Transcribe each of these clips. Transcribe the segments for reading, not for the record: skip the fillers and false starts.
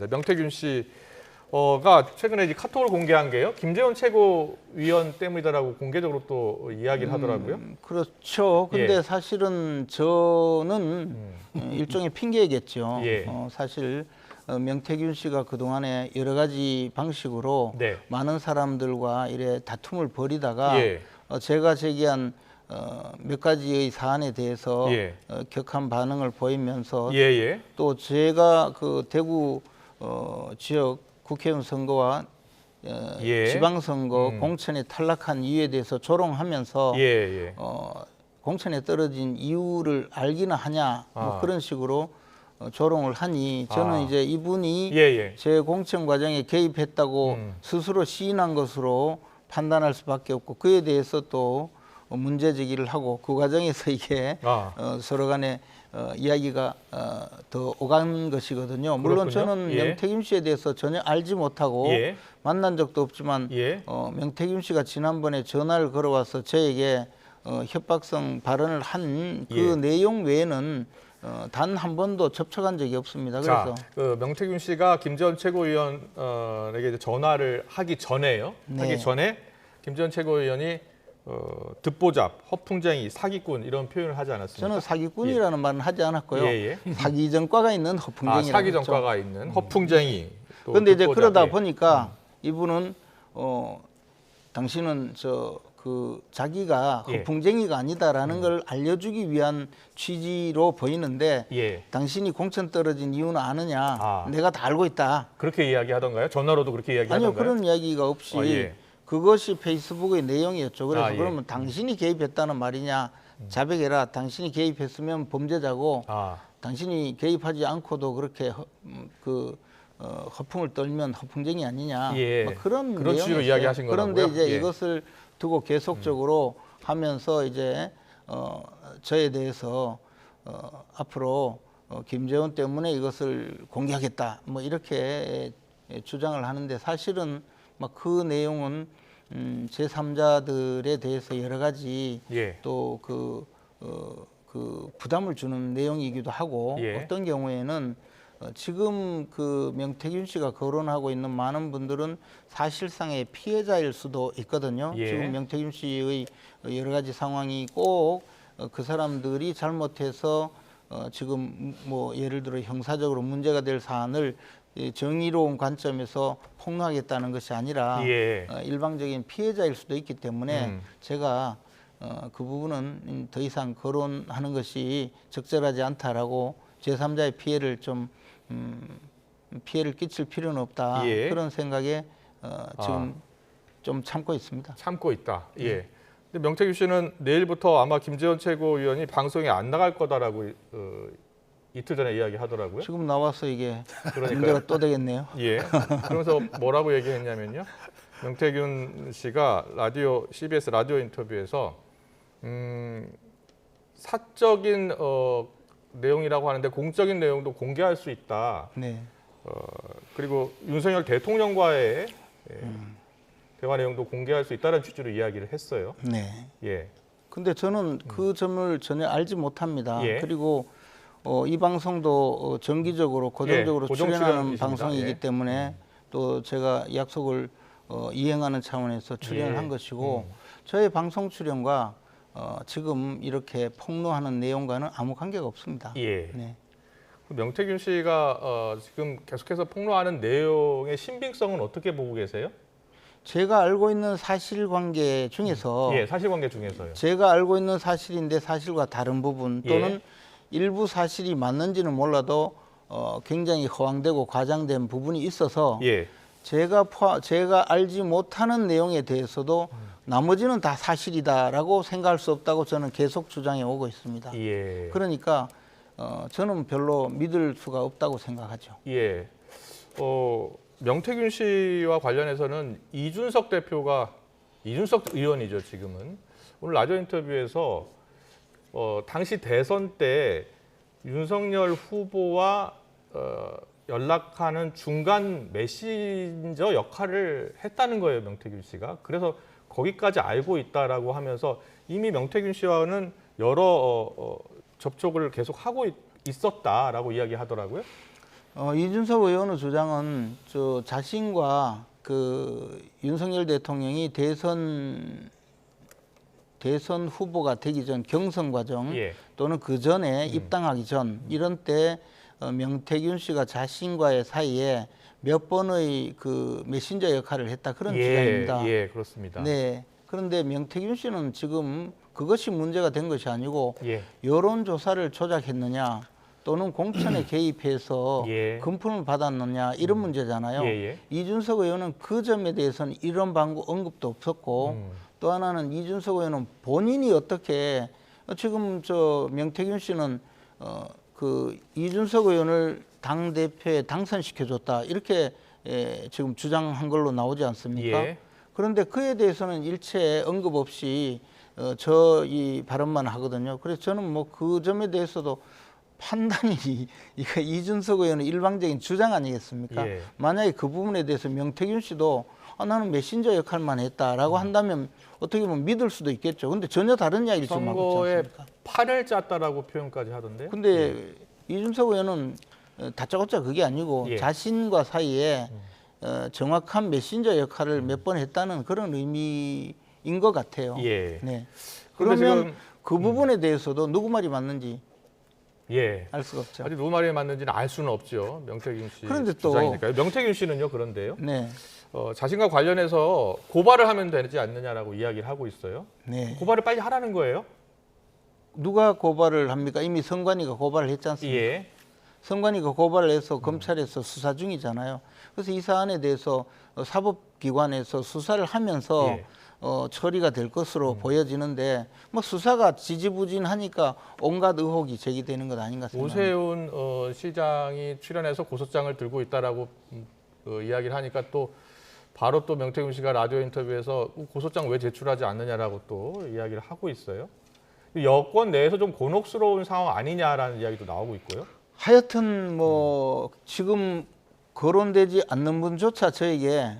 있습니다. 명태균 씨가 최근에 이제 카톡을 공개한 게요. 김재원 최고위원 때문이다라고 공개적으로 또 이야기를 하더라고요. 그렇죠. 근데 예. 사실은 저는 일종의 핑계겠죠. 예. 사실 명태균 씨가 그동안에 여러 가지 방식으로 네. 많은 사람들과 이래 다툼을 벌이다가 예. 제가 제기한 몇 가지의 사안에 대해서 예. 격한 반응을 보이면서 예. 또 제가 그 대구 지역 국회의원 선거와 예. 지방선거 공천에 탈락한 이유에 대해서 조롱하면서 예. 공천에 떨어진 이유를 알기는 하냐 뭐 그런 식으로 조롱을 하니 저는 이제 이분이 예. 제 공천 과정에 개입했다고 스스로 시인한 것으로 판단할 수밖에 없고 그에 대해서 또 문제 제기를 하고 그 과정에서 이게 서로 간에 이야기가 더 오간 것이거든요. 물론 그렇군요. 저는 예. 명태균 씨에 대해서 전혀 알지 못하고 예. 만난 적도 없지만 예. 명태균 씨가 지난번에 전화를 걸어와서 저에게 협박성 발언을 한 그 예. 내용 외에는 단 한 번도 접촉한 적이 없습니다. 그래서 자, 그 명태균 씨가 김재원 최고위원에게 이제 전화를 하기 전에요. 네. 하기 전에 김재원 최고위원이 듣보잡, 허풍쟁이, 사기꾼 이런 표현을 하지 않았습니까? 저는 사기꾼이라는 말은 하지 않았고요. 예. 사기 전과가 있는 허풍쟁이라고 사기 전과가 있는 허풍쟁이. 그런데 이제 듣보잡. 그러다 예. 보니까 이분은 당신은 자기가 예. 허풍쟁이가 아니다라는 걸 알려주기 위한 취지로 보이는데 예. 당신이 공천 떨어진 이유는 아느냐? 내가 다 알고 있다. 그렇게 이야기하던가요? 전화로도 그렇게 이야기하던가요? 아니요, 그런 이야기가 없이 예. 그것이 페이스북의 내용이었죠. 그래서 예. 그러면 당신이 개입했다는 말이냐? 자백해라. 당신이 개입했으면 범죄자고 당신이 개입하지 않고도 그렇게 허풍을 떨면 허풍쟁이 아니냐? 예. 뭐 그런 취지로 내용이었어요. 이야기하신 거라고요? 그런데 이제 예. 이것을 두고 계속적으로 하면서 이제 저에 대해서 앞으로 김재원 때문에 이것을 공개하겠다. 뭐 이렇게 주장을 하는데 사실은 막 그 내용은 제3자들에 대해서 여러 가지 예. 또 부담을 주는 내용이기도 하고 예. 어떤 경우에는 지금 그 명태균 씨가 거론하고 있는 많은 분들은 사실상의 피해자일 수도 있거든요. 예. 지금 명태균 씨의 여러 가지 상황이 꼭 그 사람들이 잘못해서 지금 뭐 예를 들어 형사적으로 문제가 될 사안을 정의로운 관점에서 폭로하겠다는 것이 아니라 예. 일방적인 피해자일 수도 있기 때문에 제가 그 부분은 더 이상 거론하는 것이 적절하지 않다라고 제3자의 피해를 피해를 끼칠 필요는 없다. 예. 그런 생각에 지금 좀 참고 있습니다. 참고 있다. 예. 근데 명태균 씨는 내일부터 아마 김재원 최고위원이 방송에 안 나갈 거다라고 이틀 전에 이야기하더라고요. 지금 나와서 이게 그러니까요. 문제가 또 되겠네요. 예. 그러면서 뭐라고 얘기했냐면요. 명태균 씨가 CBS 라디오 인터뷰에서 사적인 내용이라고 하는데 공적인 내용도 공개할 수 있다. 네. 그리고 윤석열 대통령과의 대화 내용도 공개할 수 있다는 취지로 이야기를 했어요. 네. 예. 근데 저는 그 점을 전혀 알지 못합니다. 예. 그리고 이 방송도 정기적으로 고정적으로 고정 출연하는 출연이십니다. 방송이기 예. 때문에 또 제가 약속을 이행하는 차원에서 출연을 예. 한 것이고 저의 방송 출연과 지금 이렇게 폭로하는 내용과는 아무 관계가 없습니다. 예. 네. 명태균 씨가 지금 계속해서 폭로하는 내용의 신빙성은 어떻게 보고 계세요? 제가 알고 있는 사실관계 중에서 예, 사실관계 중에서요. 제가 알고 있는 사실인데 사실과 다른 부분 또는 예. 일부 사실이 맞는지는 몰라도 굉장히 허황되고 과장된 부분이 있어서 예. 제가 알지 못하는 내용에 대해서도 나머지는 다 사실이다라고 생각할 수 없다고 저는 계속 주장해 오고 있습니다. 예. 그러니까 저는 별로 믿을 수가 없다고 생각하죠. 예. 명태균 씨와 관련해서는 이준석 의원이죠, 지금은. 오늘 라디오 인터뷰에서 당시 대선 때 윤석열 후보와 연락하는 중간 메신저 역할을 했다는 거예요, 명태균 씨가. 그래서 거기까지 알고 있다라고 하면서 이미 명태균 씨와는 여러 접촉을 계속 하고 있었다라고 이야기하더라고요. 이준석 의원의 주장은 저 자신과 그 윤석열 대통령이 대선 후보가 되기 전 경선 과정 예. 또는 그 전에 입당하기 전 이런 때 명태균 씨가 자신과의 사이에 몇 번의 그 메신저 역할을 했다 그런 주장입니다. 예, 그렇습니다. 네. 그런데 명태균 씨는 지금 그것이 문제가 된 것이 아니고 예. 여론조사를 조작했느냐 또는 공천에 개입해서 예. 금품을 받았느냐 이런 문제잖아요. 예. 이준석 의원은 그 점에 대해서는 이런 방구 언급도 없었고 또 하나는 이준석 의원은 본인이 어떻게 지금 저 명태균 씨는 그 이준석 의원을 당 대표에 당선시켜줬다 이렇게 지금 주장한 걸로 나오지 않습니까? 예. 그런데 그에 대해서는 일체 언급 없이 저 이 발언만 하거든요. 그래서 저는 뭐 그 점에 대해서도 판단이 이거 이준석 의원의 일방적인 주장 아니겠습니까? 예. 만약에 그 부분에 대해서 명태균 씨도 나는 메신저 역할만 했다라고 한다면 어떻게 보면 믿을 수도 있겠죠. 근데 전혀 다른 이야기를 지금 하고 있지 선거에 않습니까? 판을 짰다라고 표현까지 하던데요. 근데 이준석 의원은 다짜고짜 그게 아니고 예. 자신과 사이에 정확한 메신저 역할을 몇 번 했다는 그런 의미인 것 같아요. 예. 네. 그런데 그러면 지금, 그 부분에 대해서도 누구 말이 맞는지 예. 알 수가 없죠. 아직 누구 말이 맞는지는 알 수는 없죠. 명태균 씨 그런데 또- 주장이니까요. 명태균 씨는요. 그런데요. 네. 자신과 관련해서 고발을 하면 되지 않느냐라고 이야기를 하고 있어요. 네. 고발을 빨리 하라는 거예요. 누가 고발을 합니까? 이미 선관위가 고발을 했지 않습니까? 예. 선관위가 고발을 해서 검찰에서 수사 중이잖아요. 그래서 이 사안에 대해서 사법기관에서 수사를 하면서 예. 처리가 될 것으로 보여지는데 뭐 수사가 지지부진하니까 온갖 의혹이 제기되는 것 아닌가 생각합니다. 오세훈 시장이 출연해서 고소장을 들고 있다라고 이야기를 하니까 또 바로 또 명태균 씨가 라디오 인터뷰에서 고소장 왜 제출하지 않느냐라고 또 이야기를 하고 있어요. 여권 내에서 좀 곤혹스러운 상황 아니냐라는 이야기도 나오고 있고요. 하여튼 뭐 지금 거론되지 않는 분조차 저에게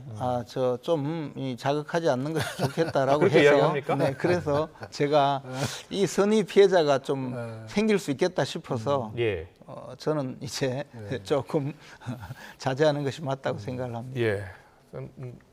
저 좀 자극하지 않는 것이 좋겠다라고 그렇게 해서 이야기합니까? 네, 그래서 제가 이 선의 피해자가 좀 생길 수 있겠다 싶어서 예. 저는 이제 조금 자제하는 것이 맞다고 생각을 합니다. 예.